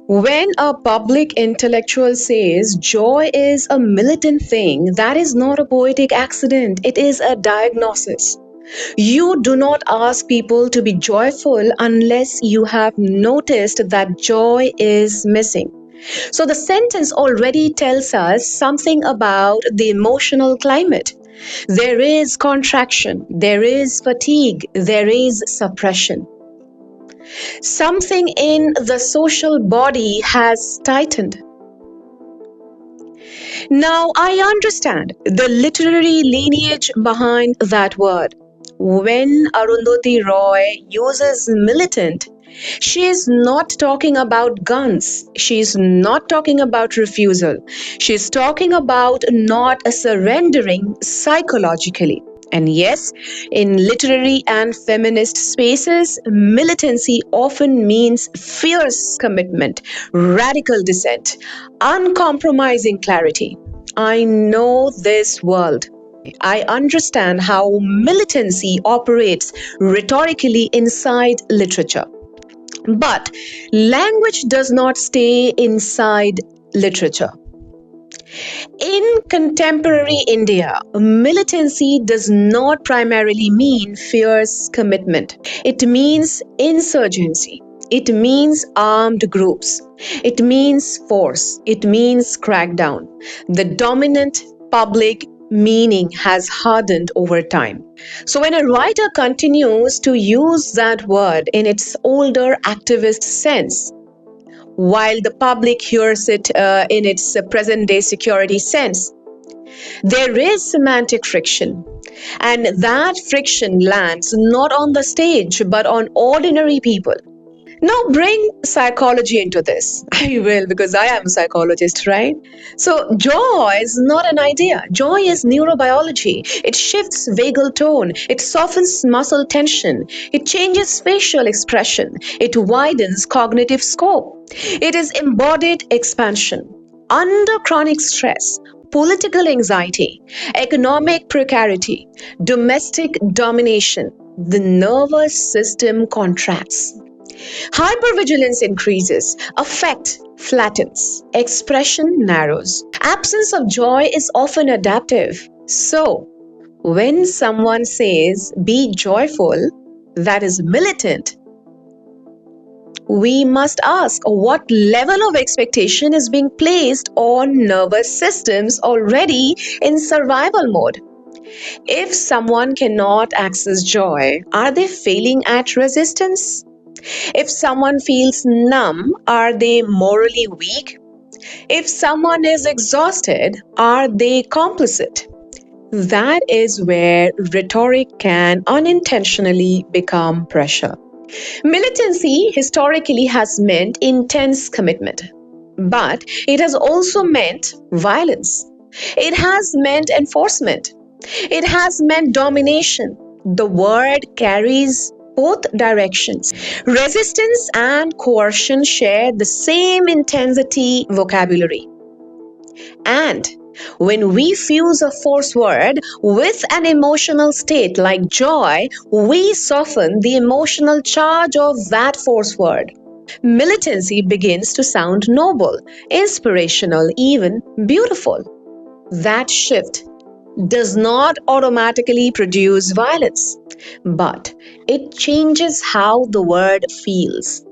When a public intellectual says joy is a militant thing, that is not a poetic accident, it is a diagnosis. You do not ask people to be joyful unless you have noticed that joy is missing. So the sentence already tells us something about the emotional climate. There is contraction, there is fatigue, there is suppression. Something in the social body has tightened. Now, I understand the literary lineage behind that word. When Arundhati Roy uses militant, she is not talking about guns. She is not talking about refusal. She is talking about not surrendering psychologically. And yes, in literary and feminist spaces, militancy often means fierce commitment, radical dissent, uncompromising clarity. I know this world. I understand how militancy operates rhetorically inside literature. But language does not stay inside literature. In contemporary India, militancy does not primarily mean fierce commitment. It means insurgency. It means armed groups. It means force. It means crackdown. The dominant public meaning has hardened over time. So when a writer continues to use that word in its older activist sense, while the public hears it in its present day security sense, there is semantic friction. And that friction lands not on the stage but on ordinary people. Now bring psychology into this. I will, because I am a psychologist, right? So joy is not an idea. Joy is neurobiology. It shifts vagal tone. It softens muscle tension. It changes facial expression. It widens cognitive scope. It is embodied expansion. Under chronic stress, political anxiety, economic precarity, domestic domination, the nervous system contracts. Hypervigilance increases, affect flattens, expression narrows. Absence of joy is often adaptive. So, when someone says be joyful, that is militant, we must ask what level of expectation is being placed on nervous systems already in survival mode. If someone cannot access joy, are they failing at resistance? If someone feels numb, are they morally weak? If someone is exhausted, are they complicit? That is where rhetoric can unintentionally become pressure. Militancy historically has meant intense commitment, but it has also meant violence. It has meant enforcement. It has meant domination. The word carries both directions. Resistance and coercion share the same intensity vocabulary. And when we fuse a force word with an emotional state like joy, we soften the emotional charge of that force word. Militancy begins to sound noble, inspirational, even beautiful. That shift does not automatically produce violence, but it changes how the word feels.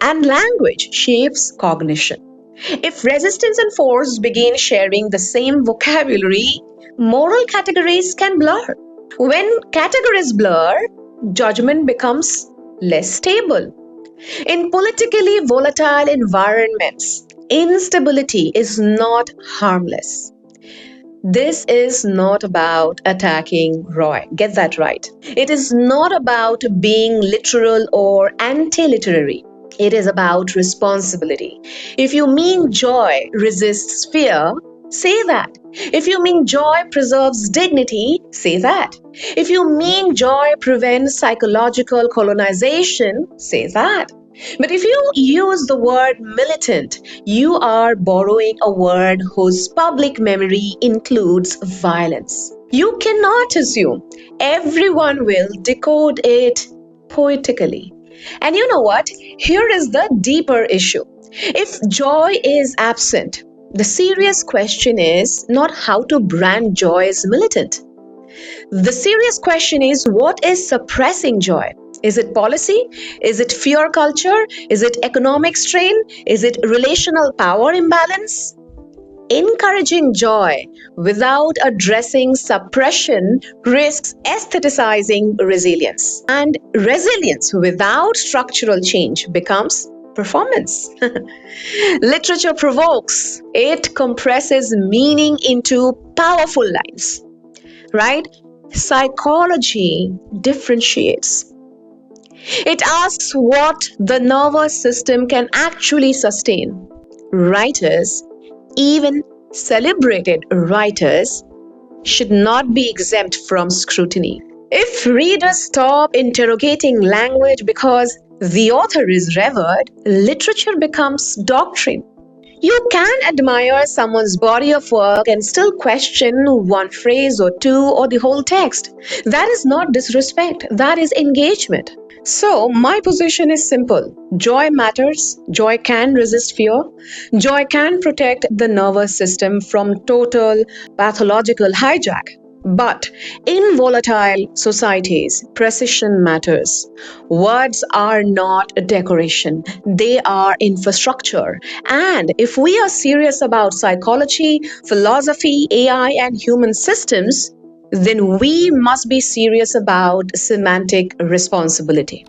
And language shapes cognition. If resistance and force begin sharing the same vocabulary, moral categories can blur. When categories blur, judgment becomes less stable. In politically volatile environments, instability is not harmless. This is not about attacking Roy. Get that right. It is not about being literal or anti literary. It is about responsibility. If you mean joy resists fear, say that. If you mean joy preserves dignity, say that. If you mean joy prevents psychological colonization, say that. But if you use the word militant, you are borrowing a word whose public memory includes violence. You cannot assume everyone will decode it poetically. And you know what? Here is the deeper issue. If joy is absent, the serious question is not how to brand joy as militant. The serious question is what is suppressing joy? Is it policy? Is it fear culture? Is it economic strain? Is it relational power imbalance? Encouraging joy without addressing suppression risks aestheticizing resilience. And resilience without structural change becomes performance. Literature provokes, it compresses meaning into powerful lines, right? Psychology differentiates. It asks what the nervous system can actually sustain. Writers, even celebrated writers, should not be exempt from scrutiny. If readers stop interrogating language because the author is revered, literature becomes doctrine. You can admire someone's body of work and still question one phrase or two or the whole text. That is not disrespect, that is engagement. So, my position is simple. Joy matters. Joy can resist fear. Joy can protect the nervous system from total pathological hijack. But in volatile societies, precision matters. Words are not a decoration, they are infrastructure. And if we are serious about psychology, philosophy, AI, and human systems, then we must be serious about semantic responsibility.